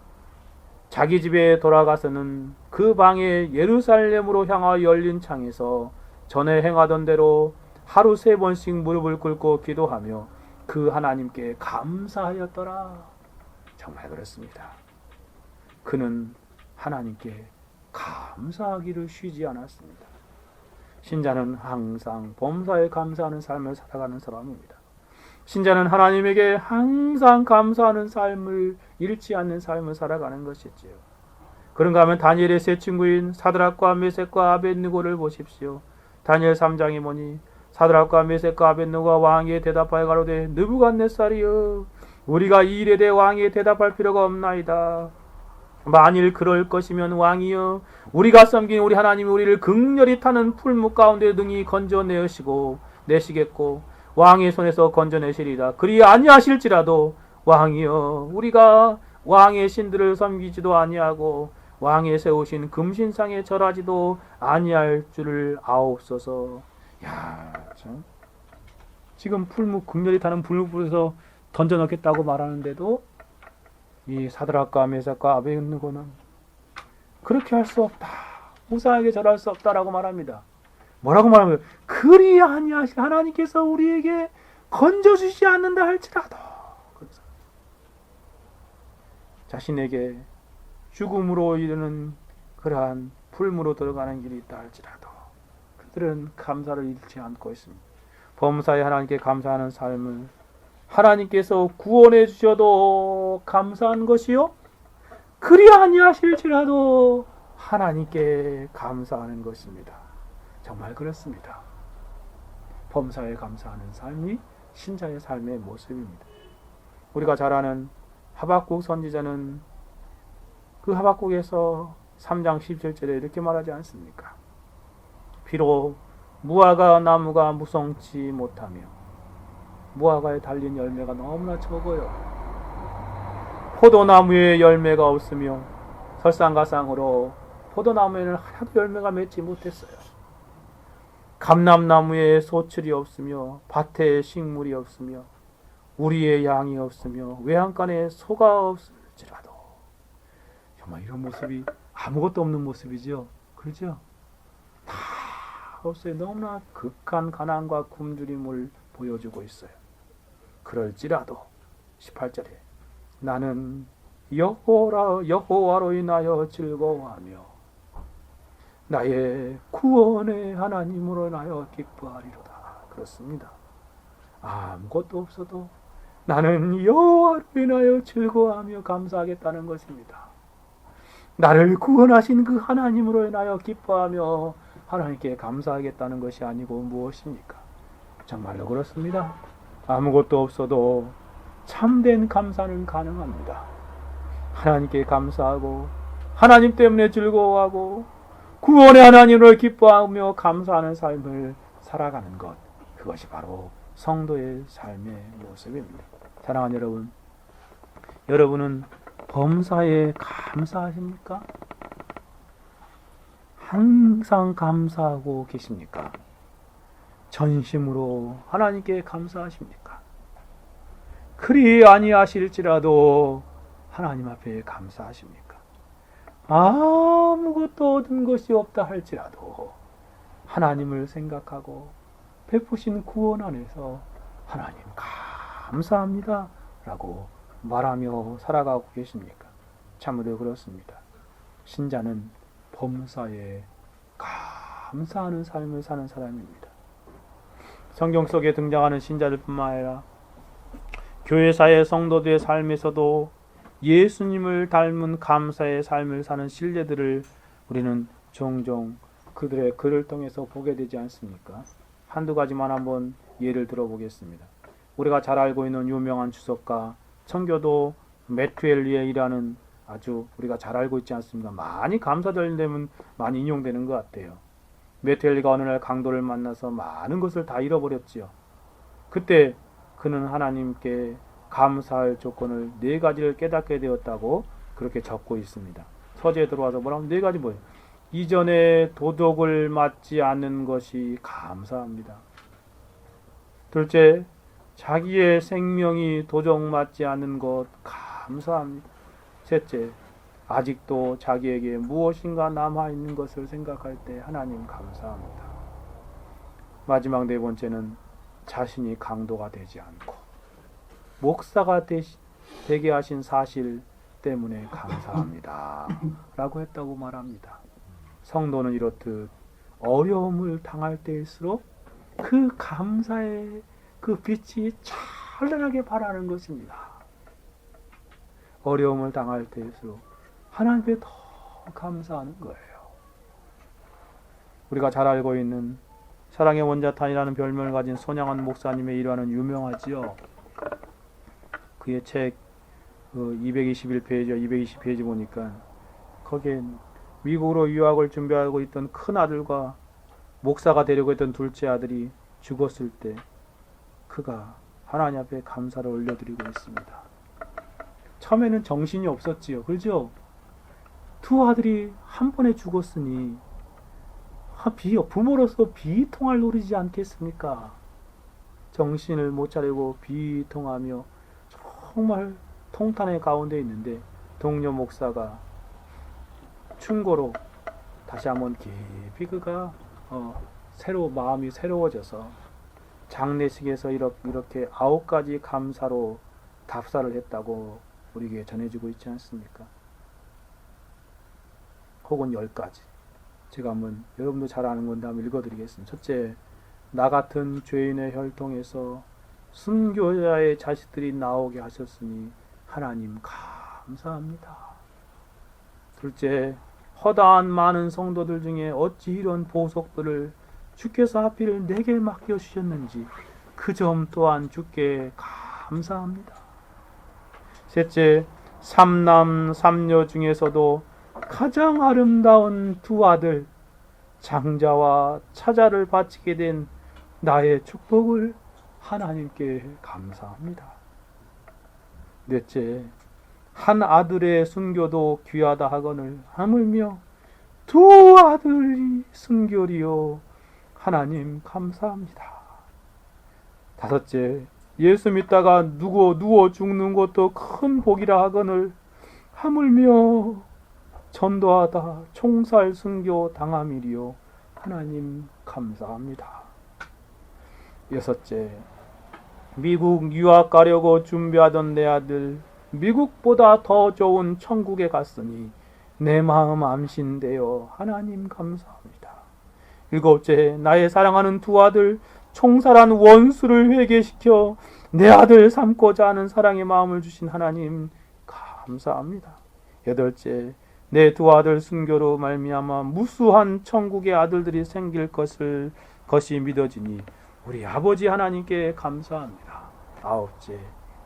자기 집에 돌아가서는 그 방에 예루살렘으로 향하여 열린 창에서 전에 행하던 대로 하루 3번씩 무릎을 꿇고 기도하며 그 하나님께 감사하였더라. 정말 그렇습니다. 그는 하나님께 감사하기를 쉬지 않았습니다. 신자는 항상 범사에 감사하는 삶을 살아가는 사람입니다. 신자는 하나님에게 항상 감사하는 삶을, 잃지 않는 삶을 살아가는 것이지요. 그런가 하면 다니엘의 세 친구인 사드락과 메섹과 아벳느고를 보십시오. 다니엘 3장에 보니 사드락과 메섹과 아벳느고가 왕에게 대답하여 가로되 느부갓네살이여, 우리가 이 일에 대해 왕에게 대답할 필요가 없나이다. 만일 그럴 것이면 왕이여, 우리가 섬긴 우리 하나님이 우리를 극렬히 타는 풀무 가운데 능히 건져내시겠고 왕의 손에서 건져내시리라. 그리 아니하실지라도 왕이여, 우리가 왕의 신들을 섬기지도 아니하고 왕의 세우신 금신상에 절하지도 아니할 줄을 아옵소서. 야, 참. 지금 풀무 극렬히 타는 풀무불에서 던져넣겠다고 말하는데도 이 사드락과 메삭과 아벳느고는 그렇게 할 수 없다, 무사하게 절할 수 없다라고 말합니다. 뭐라고 말하면, 그리 아니하실 하나님께서 우리에게 건져주지 않는다 할지라도, 자신에게 죽음으로 이르는 그러한 풀무로 들어가는 길이 있다 할지라도 그들은 감사를 잃지 않고 있습니다. 범사에 하나님께 감사하는 삶을 하나님께서 구원해 주셔도 감사한 것이요, 그리 아니하실지라도 하나님께 감사하는 것입니다. 정말 그렇습니다. 범사에 감사하는 삶이 신자의 삶의 모습입니다. 우리가 잘 아는 하박국 선지자는 그 하박국에서 3장 17절에 이렇게 말하지 않습니까? 비록 무화과 나무가 무성치 못하며 무화과에 달린 열매가 너무나 적어요. 포도나무에 열매가 없으며 설상가상으로 포도나무에는 하나도 열매가 맺지 못했어요. 감람나무에 소출이 없으며 밭에 식물이 없으며 우리의 양이 없으며 외양간에 소가 없을지라도, 정말 이런 모습이 아무것도 없는 모습이죠. 그렇죠? 다 없어요. 너무나 극한 가난과 굶주림을 보여주고 있어요. 그럴지라도 18절에 나는 여호와로 인하여 즐거워하며 나의 구원의 하나님으로 인하여 기뻐하리로다. 그렇습니다. 아무것도 없어도 나는 여호와로 인하여 즐거워하며 감사하겠다는 것입니다. 나를 구원하신 그 하나님으로 인하여 기뻐하며 하나님께 감사하겠다는 것이 아니고 무엇입니까? 정말로 그렇습니다. 아무것도 없어도 참된 감사는 가능합니다. 하나님께 감사하고 하나님 때문에 즐거워하고 구원의 하나님을 기뻐하며 감사하는 삶을 살아가는 것, 그것이 바로 성도의 삶의 모습입니다. 사랑하는 여러분, 여러분은 범사에 감사하십니까? 항상 감사하고 계십니까? 전심으로 하나님께 감사하십니까? 그리 아니하실지라도 하나님 앞에 감사하십니까? 아무것도 얻은 것이 없다 할지라도 하나님을 생각하고 베푸신 구원 안에서 하나님 감사합니다 라고 말하며 살아가고 계십니까? 참으로 그렇습니다. 신자는 범사에 감사하는 삶을 사는 사람입니다. 성경 속에 등장하는 신자들뿐만 아니라 교회사의 성도들의 삶에서도 예수님을 닮은 감사의 삶을 사는 신뢰들을 우리는 종종 그들의 글을 통해서 보게 되지 않습니까? 한두 가지만 한번 예를 들어보겠습니다. 우리가 잘 알고 있는 유명한 주석가 청교도 메투엘리엘이라는 아주 우리가 잘 알고 있지 않습니까? 많이 감사절되면 많이 인용되는 것 같아요. 메투엘리가 어느 날 강도를 만나서 많은 것을 다 잃어버렸지요. 그때 그는 하나님께 감사할 조건을 4가지를 깨닫게 되었다고 그렇게 적고 있습니다. 서재에 들어와서 뭐라고 4가지 뭐예요? 이전에 도덕을 맞지 않는 것이 감사합니다. 둘째, 자기의 생명이 도적 맞지 않는 것 감사합니다. 셋째, 아직도 자기에게 무엇인가 남아있는 것을 생각할 때 하나님 감사합니다. 마지막 4번째는 자신이 강도가 되지 않고 목사가 되게 하신 사실 때문에 감사합니다. 라고 했다고 말합니다. 성도는 이렇듯 어려움을 당할 때일수록 그 감사의 그 빛이 찬란하게 발하는 것입니다. 어려움을 당할 때일수록 하나님께 더 감사하는 거예요. 우리가 잘 알고 있는 사랑의 원자탄이라는 별명을 가진 손양원 목사님의 일화는 유명하지요. 그의 책 221페이지, 220페이지 보니까 거기에 미국으로 유학을 준비하고 있던 큰 아들과 목사가 되려고 했던 둘째 아들이 죽었을 때 그가 하나님 앞에 감사를 올려드리고 있습니다. 처음에는 정신이 없었지요. 그렇죠? 두 아들이 한 번에 죽었으니 부모로서 비통할 노리지 않겠습니까? 정신을 못 차리고 비통하며 정말 통탄의 가운데 있는데 동료 목사가 충고로 다시 한번 깊이 그가 마음이 새로워져서 장례식에서 이렇게 9가지 감사로 답사를 했다고 우리에게 전해지고 있지 않습니까? 혹은 10가지. 제가 한번 여러분도 잘 아는 건데 한번 읽어드리겠습니다. 첫째, 나 같은 죄인의 혈통에서 순교자의 자식들이 나오게 하셨으니 하나님 감사합니다. 둘째, 허다한 많은 성도들 중에 어찌 이런 보석들을 주께서 하필 내게 맡겨주셨는지 그 점 또한 주께 감사합니다. 셋째, 3남 3녀 중에서도 가장 아름다운 두 아들 장자와 차자를 바치게 된 나의 축복을 하나님께 감사합니다. 넷째, 한 아들의 순교도 귀하다 하거늘 하물며 두 아들이 순교리요 하나님 감사합니다. 다섯째, 예수 믿다가 누워 죽는 것도 큰 복이라 하거늘 하물며 전도하다 총살 순교 당함이리요 하나님 감사합니다. 여섯째, 미국 유학 가려고 준비하던 내 아들 미국보다 더 좋은 천국에 갔으니 내 마음 암신되어 하나님 감사합니다. 일곱째, 나의 사랑하는 두 아들 총살한 원수를 회개시켜 내 아들 삼고자 하는 사랑의 마음을 주신 하나님 감사합니다. 여덟째, 내 두 아들 순교로 말미암아 무수한 천국의 아들들이 생길 것이 믿어지니 우리 아버지 하나님께 감사합니다. 아홉째,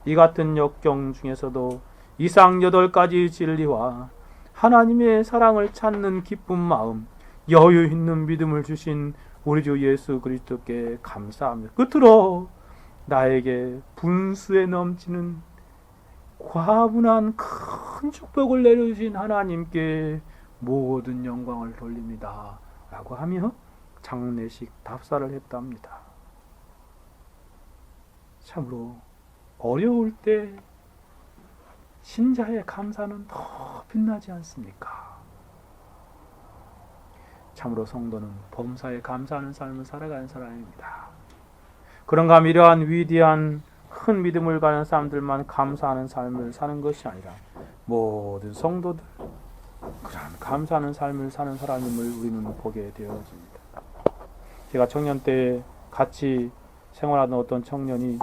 이 같은 역경 중에서도 이상 8가지 진리와 하나님의 사랑을 찾는 기쁜 마음, 여유 있는 믿음을 주신 우리 주 예수 그리스도께 감사합니다. 끝으로 나에게 분수에 넘치는 과분한 큰 축복을 내려주신 하나님께 모든 영광을 돌립니다. 라고 하며 장례식 답사를 했답니다. 참으로 어려울 때 신자의 감사는 더 빛나지 않습니까? 참으로 성도는 범사에 감사하는 삶을 살아가는 사람입니다. 그런가 이러한 위대한 큰 믿음을 가진 사람들만 감사하는 삶을 사는 것이 아니라 모든 성도들 그러한 감사하는 삶을 사는 사람임을 우리는 보게 되어집니다. 제가 청년 때 같이 생활하던 어떤 청년이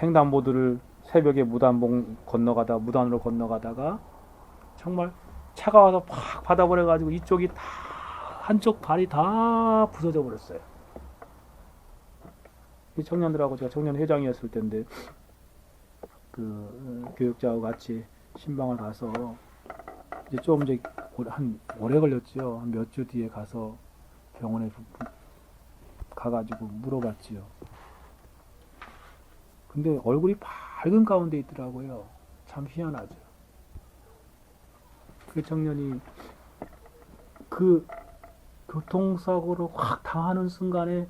횡단보도를 새벽에 무단으로 건너가다가 정말 차가 와서 팍 받아버려가지고 이쪽이 다 한쪽 발이 다 부서져 버렸어요. 이 청년들하고 제가 청년 회장이었을 때인데 그 교육자하고 같이 신방을 가서 이제 좀 이제 한 오래 걸렸지요. 한 몇 주 뒤에 가서 병원에 가가지고 물어봤지요. 근데 얼굴이 밝은 가운데 있더라고요. 참 희한하죠. 그 청년이 그 교통사고로 확 당하는 순간에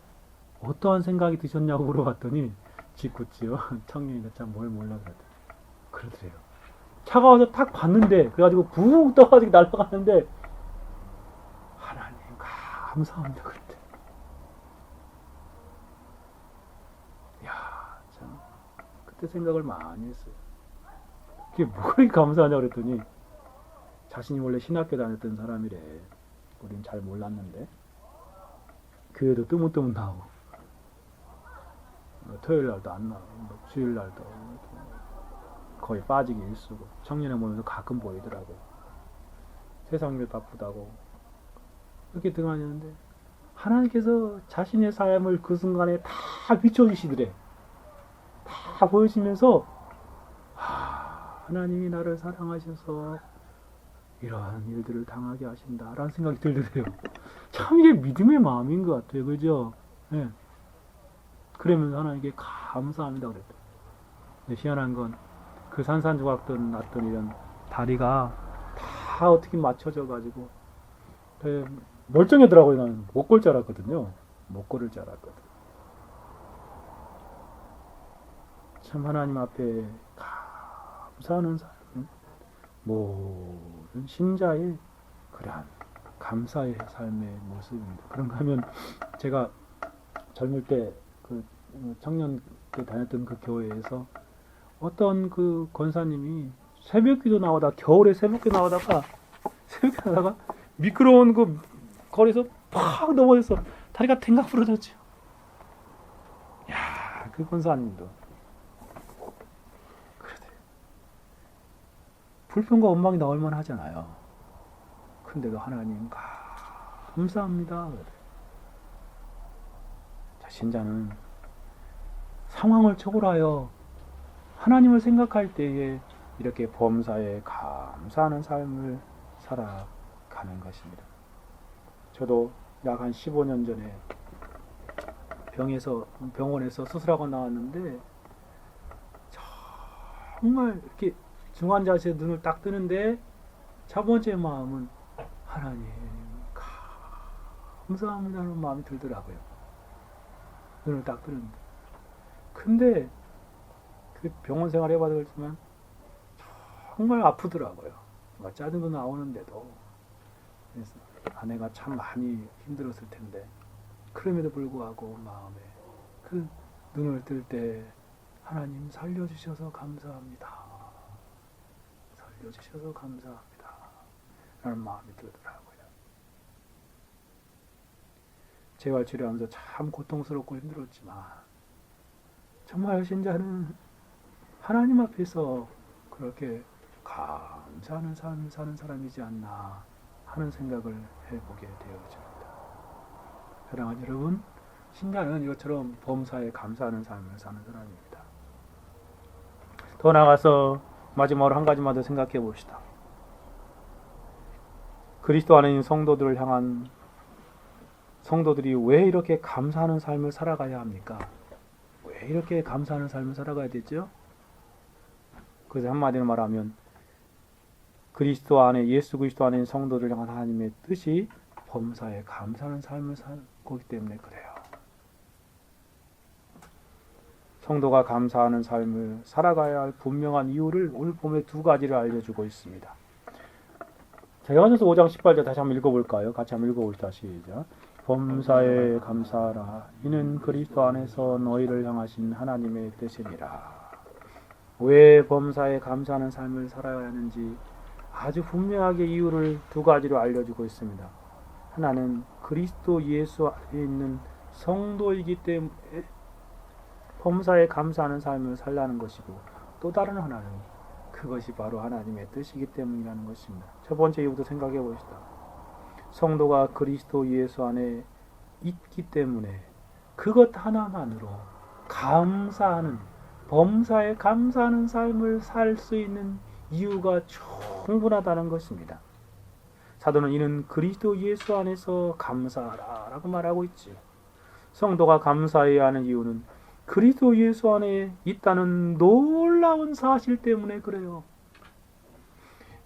어떠한 생각이 드셨냐고 물어봤더니 짓궂지요. 청년이 참 뭘 몰라 그러더래요. 차가 와서 탁 봤는데 그래가지고 붕 떠가지고 날아가는데 하나님 감사합니다 그랬대. 야, 참 그때 생각을 많이 했어요. 그게 뭐 그렇게 감사하냐 그랬더니 자신이 원래 신학교 다녔던 사람이래. 우린 잘 몰랐는데 교회도 뜨문뜨문 나오고 토요일 날도 안 나오고 주일 날도 거의 빠지기 일쑤고 청년회 모임에서 가끔 보이더라고요. 세상 일 바쁘다고 그렇게 등하는데 하나님께서 자신의 삶을 그 순간에 다 비춰주시더래. 다 보여지면서 하나님이 나를 사랑하셔서 이러한 일들을 당하게 하신다라는 생각이 들더래요. 참 이게 믿음의 마음인 것 같아요. 그죠? 네. 그러면서 하나님께 감사합니다 그랬다. 희한한 건 그 산산조각들 났던 이런 다리가 다 어떻게 맞춰져 가지고 멀쩡하더라고요. 나는 못 걸 줄 알았거든요. 못 걸을 줄 알았거든. 참 하나님 앞에 감사하는 삶은 모든 신자의 그러한 감사의 삶의 모습입니다. 그런가 하면 제가 젊을 때 그 청년 때 다녔던 그 교회에서 어떤 그 권사님이 새벽기도 나오다 겨울에 새벽기 나오다가 미끄러운 그 거리에서 팍 넘어져서 다리가 탱각 부러졌죠. 야, 그 권사님도 그래 불평과 원망이 나올 만하잖아요. 근데도 하나님 감사합니다. 자, 신자는 상황을 초월하여 하나님을 생각할 때에 이렇게 범사에 감사하는 삶을 살아가는 것입니다. 저도 약 한 15년 전에 병원에서 수술하고 나왔는데 정말 이렇게 중환자실에 눈을 딱 뜨는데 첫 번째 마음은 하나님 감사합니다는 마음이 들더라고요. 눈을 딱 뜨는데. 근데 그 병원 생활 해봐도 그렇지만 정말 아프더라고요. 짜증도 나오는데도. 그래서 아내가 참 많이 힘들었을 텐데 그럼에도 불구하고 마음에 그 눈을 뜰 때 하나님 살려주셔서 감사합니다. 살려주셔서 감사합니다. 라는 마음이 들더라고요. 재활 치료하면서 참 고통스럽고 힘들었지만 정말 신자는 하나님 앞에서 그렇게 감사하는 삶을 사는 사람이지 않나 하는 생각을 해보게 되어집니다. 사랑하는 여러분, 신자는 이것처럼 범사에 감사하는 삶을 사는 사람입니다. 더 나아가서 마지막으로 한 가지만 더 생각해 봅시다. 그리스도 안에 있는 성도들을 향한 성도들이 왜 이렇게 감사하는 삶을 살아가야 합니까? 왜 이렇게 감사하는 삶을 살아가야 되죠? 그래서 한마디로 말하면 그리스도 안에 예수 그리스도 안에 있는 성도를 향한 하나님의 뜻이 범사에 감사하는 삶을 살고기 때문에 그래요. 성도가 감사하는 삶을 살아가야 할 분명한 이유를 오늘 본문에 두 가지를 알려주고 있습니다. 자, 요한일서 5장 18절 다시 한번 읽어볼까요? 같이 한번 읽어봅시다. 시작. 범사에 감사하라. 이는 그리스도 안에서 너희를 향하신 하나님의 뜻이니라. 왜 범사에 감사하는 삶을 살아야 하는지 아주 분명하게 이유를 두 가지로 알려주고 있습니다. 하나는 그리스도 예수 안에 있는 성도이기 때문에 범사에 감사하는 삶을 살라는 것이고 또 다른 하나는 그것이 바로 하나님의 뜻이기 때문이라는 것입니다. 첫 번째 이유부터 생각해 보시다. 성도가 그리스도 예수 안에 있기 때문에 그것 하나만으로 감사하는, 범사에 감사하는 삶을 살 수 있는 이유가 충분하다는 것입니다. 사도는 이는 그리스도 예수 안에서 감사하라 라고 말하고 있지요. 성도가 감사해야 하는 이유는 그리스도 예수 안에 있다는 놀라운 사실 때문에 그래요.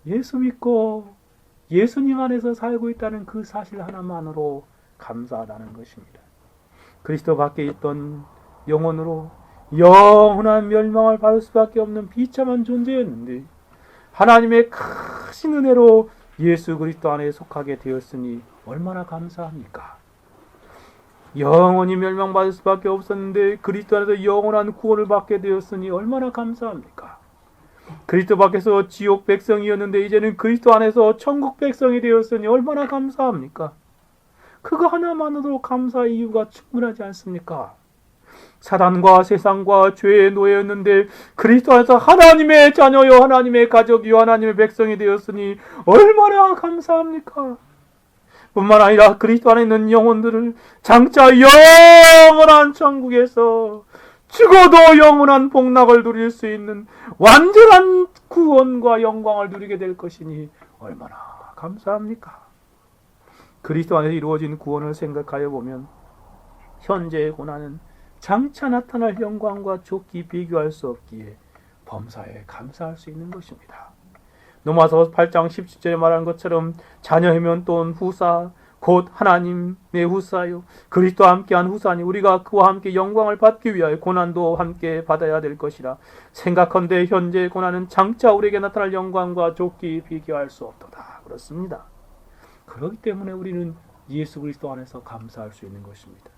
예수 믿고 예수님 안에서 살고 있다는 그 사실 하나만으로 감사하다는 것입니다. 그리스도 밖에 있던 영혼으로 영원한 멸망을 받을 수밖에 없는 비참한 존재였는데 하나님의 크신 은혜로 예수 그리스도 안에 속하게 되었으니 얼마나 감사합니까? 영원히 멸망받을 수밖에 없었는데 그리스도 안에서 영원한 구원을 받게 되었으니 얼마나 감사합니까? 그리스도 밖에서 지옥 백성이었는데 이제는 그리스도 안에서 천국 백성이 되었으니 얼마나 감사합니까? 그거 하나만으로 감사의 이유가 충분하지 않습니까? 사단과 세상과 죄의 노예였는데 그리스도 안에서 하나님의 자녀요 하나님의 가족이요 하나님의 백성이 되었으니 얼마나 감사합니까? 뿐만 아니라 그리스도 안에 있는 영혼들을 장차 영원한 천국에서 죽어도 영원한 복락을 누릴 수 있는 완전한 구원과 영광을 누리게 될 것이니 얼마나 감사합니까? 그리스도 안에서 이루어진 구원을 생각하여 보면 현재의 고난은 장차 나타날 영광과 좋게 비교할 수 없기에 범사에 감사할 수 있는 것입니다. 로마서 8장 17절에 말한 것처럼 자녀이면 또 후사 곧 하나님의 후사요 그리스도와 함께한 후사니 우리가 그와 함께 영광을 받기 위하여 고난도 함께 받아야 될 것이라. 생각컨대 현재의 고난은 장차 우리에게 나타날 영광과 좋게 비교할 수 없도다. 그렇습니다. 그렇기 때문에 우리는 예수 그리스도 안에서 감사할 수 있는 것입니다.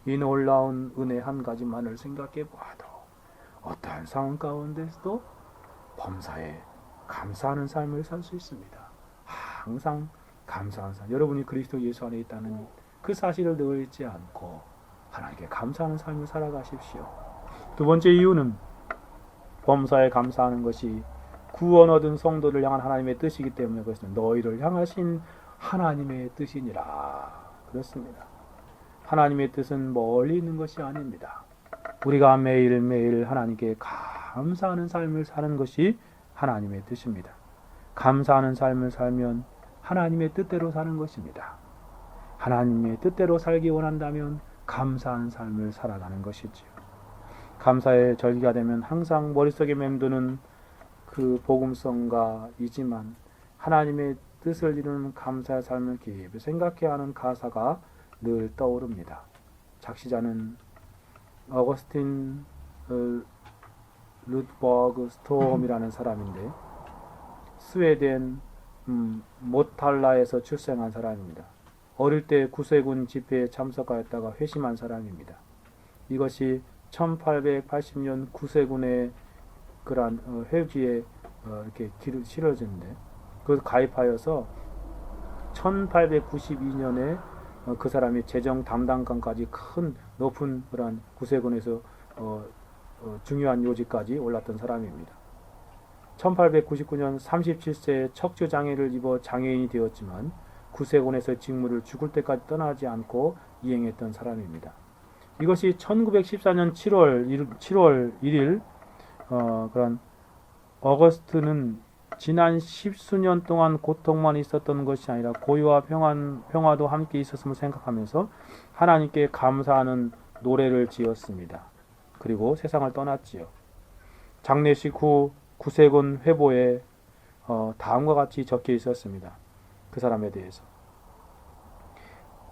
이 놀라운 은혜 한 가지만을 생각해 보아도 어떠한 상황 가운데서도 범사에 감사하는 삶을 살 수 있습니다. 항상 감사하는 삶. 여러분이 그리스도 예수 안에 있다는 그 사실을 늘 잊지 않고 하나님께 감사하는 삶을 살아가십시오. 두 번째 이유는 범사에 감사하는 것이 구원 얻은 성도를 향한 하나님의 뜻이기 때문에 그것은 너희를 향하신 하나님의 뜻이니라. 그렇습니다. 하나님의 뜻은 멀리 있는 것이 아닙니다. 우리가 매일매일 하나님께 감사하는 삶을 사는 것이 하나님의 뜻입니다. 감사하는 삶을 살면 하나님의 뜻대로 사는 것입니다. 하나님의 뜻대로 살기 원한다면 감사하는 삶을 살아가는 것이지요. 감사의 절기가 되면 항상 머릿속에 맴도는 그 복음성가이지만 하나님의 뜻을 이루는 감사의 삶을 깊이 생각해야 하는 가사가 늘 떠오릅니다. 작시자는 어거스틴 루드버그 스톰이라는 사람인데 스웨덴 모탈라에서 출생한 사람입니다. 어릴 때 구세군 집회에 참석하였다가 회심한 사람입니다. 이것이 1880년 구세군의 그러한 회지에 이렇게 실어졌는데 그것을 가입하여서 1892년에 그 사람이 재정 담당관까지 큰 높은 그러한 구세군에서 중요한 요직까지 올랐던 사람입니다. 1899년 37세에 척추 장애를 입어 장애인이 되었지만 구세군에서 직무를 죽을 때까지 떠나지 않고 이행했던 사람입니다. 이것이 1914년 7월 1일 그런 어거스트는 지난 10수년 동안 고통만 있었던 것이 아니라 고요와 평화도 함께 있었음을 생각하면서 하나님께 감사하는 노래를 지었습니다. 그리고 세상을 떠났지요. 장례식 후 구세군 회보에 다음과 같이 적혀 있었습니다. 그 사람에 대해서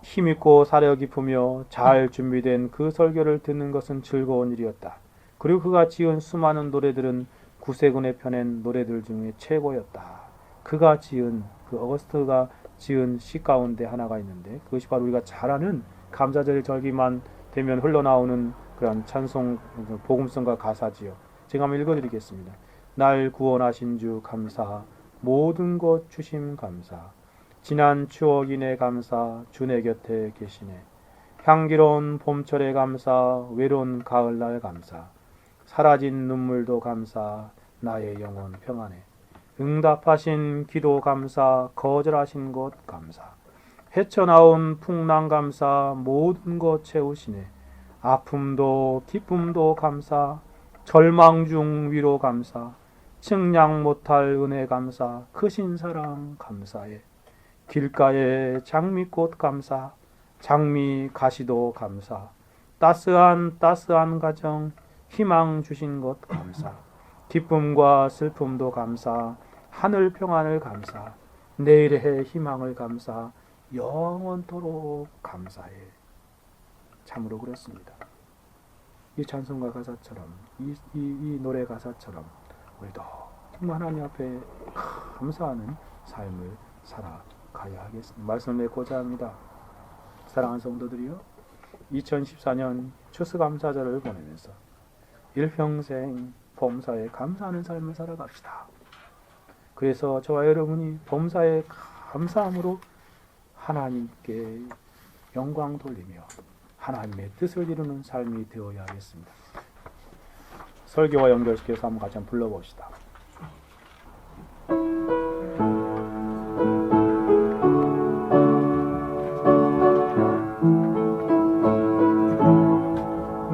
힘있고 사려 깊으며 잘 준비된 그 설교를 듣는 것은 즐거운 일이었다. 그리고 그가 지은 수많은 노래들은 구세군에 펴낸 노래들 중에 최고였다. 그가 지은 그 어거스트가 지은 시 가운데 하나가 있는데 그것이 바로 우리가 잘 아는 감사절 절기만 되면 흘러나오는 그런 찬송 복음성가 가사지요. 제가 한번 읽어드리겠습니다. 날 구원하신 주 감사, 모든 것 주심 감사, 지난 추억이네 감사, 주 내 곁에 계시네. 향기로운 봄철에 감사, 외로운 가을날 감사, 사라진 눈물도 감사, 나의 영혼 평안해. 응답하신 기도 감사, 거절하신 것 감사, 헤쳐나온 풍랑 감사, 모든 것 채우시네. 아픔도 기쁨도 감사, 절망 중 위로 감사, 측량 못할 은혜 감사, 크신 사랑 감사해. 길가에 장미꽃 감사, 장미 가시도 감사, 따스한 가정, 희망 주신 것 감사, 기쁨과 슬픔도 감사, 하늘 평안을 감사, 내일의 희망을 감사, 영원토록 감사해. 참으로 그렇습니다. 이 찬송가 가사처럼, 이 노래 가사처럼 우리도 정말 하나님 앞에 감사하는 삶을 살아가야 하겠습니다. 말씀을 맺고자 합니다. 사랑하는 성도들이요, 2014년 추수감사절을 보내면서 일평생 범사에 감사하는 삶을 살아갑시다. 그래서 저와 여러분이 범사에 감사함으로 하나님께 영광 돌리며 하나님의 뜻을 이루는 삶이 되어야 하겠습니다. 설교와 연결시켜서 한번 같이 한번 불러봅시다.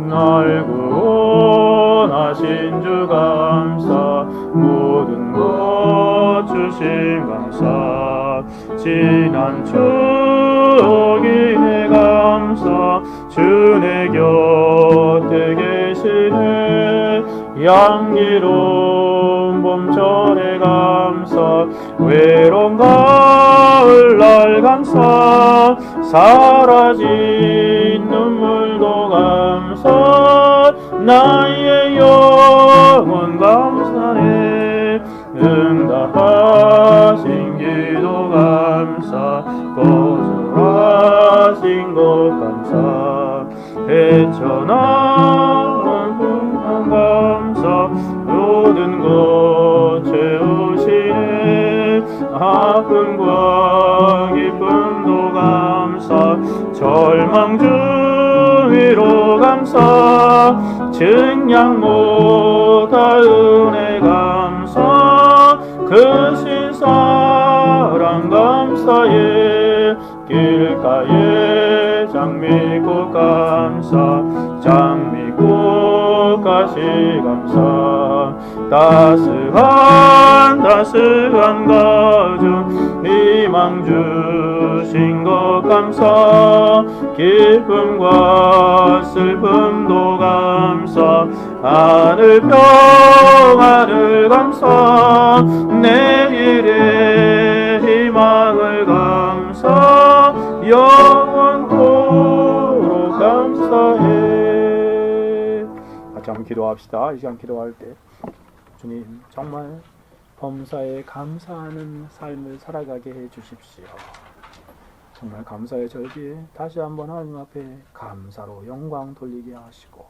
날 구원하신 주 감사, 모든 것 주신 감사, 지난 추억이네 감사, 주내 곁에 계시네, 향기로운 봄철에 감사, 외로운 가을날 감사, 사라진 눈물도 감사, 나의 영혼 감사해. 응답하신 기도 감사, 거절하신 것 감사, 헤쳐나온 풍랑 감사, 모든 것 채우시네, 아픔과 기쁨도 감사, 절망 중 위로 감사, 증량 못할 은혜 감사, 크신 사랑 감사해. 길가에 장미꽃 감사, 장미꽃 가시 감사, 따스한 가정, 희망 주신 것 감사, 기쁨과 슬픔도 감사, 하늘 평안을 감사, 내일의 희망을 감사, 영원토록 감사해. 같이 한번 기도합시다. 이 시간 기도할 때 주님, 정말 범사에 감사하는 삶을 살아가게 해 주십시오. 정말 감사의 절기에 다시 한번 하나님 앞에 감사로 영광 돌리게 하시고,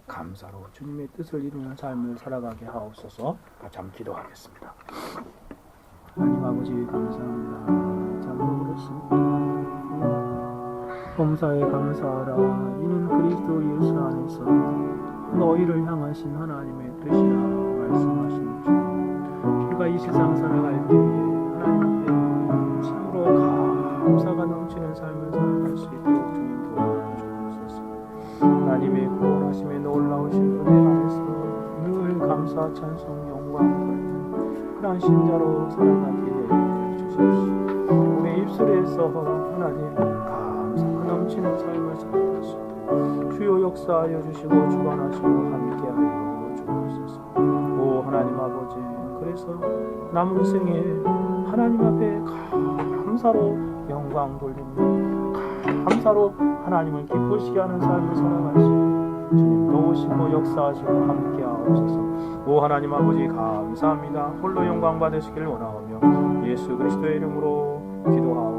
감사로 주님의 뜻을 이루는 삶을 살아가게 하옵소서. 같이 한번 기도하겠습니다. 하나님 아버지 감사합니다. 참으로 그렇습니다. 범사에 감사하라. 이는 그리스도 예수 안에서 너희를 향하신 하나님의 뜻이라 말씀하신 주. 우리가 이 세상 살아갈 때에 하나님 앞에 참으로 감사가 넘치는 삶을 살아갈 수 있도록 주님 도와주옵소서. 하나님의 구원하심에 놀라우신 은혜 안에서 늘 감사 찬송 영광 돌리는 그런 신자로 살아가게 해 주십시오. 우리 입술에서 하나님 감사가 넘치는 삶을 살아갈 수 있도록 주여 역사하여 주시고 주관하시고 함께하여 주옵소서. 오 하나님 아버지, 그래서 남은 생에 하나님 앞에 감사로 영광 돌리며 감사로 하나님을 기쁘시게 하는 삶을 살아갈 수 있도록 주님 도우시고 역사하시고 함께하옵소서. 오 하나님 아버지 감사합니다. 홀로 영광 받으시길 원하오며 예수 그리스도의 이름으로 기도하옵소서.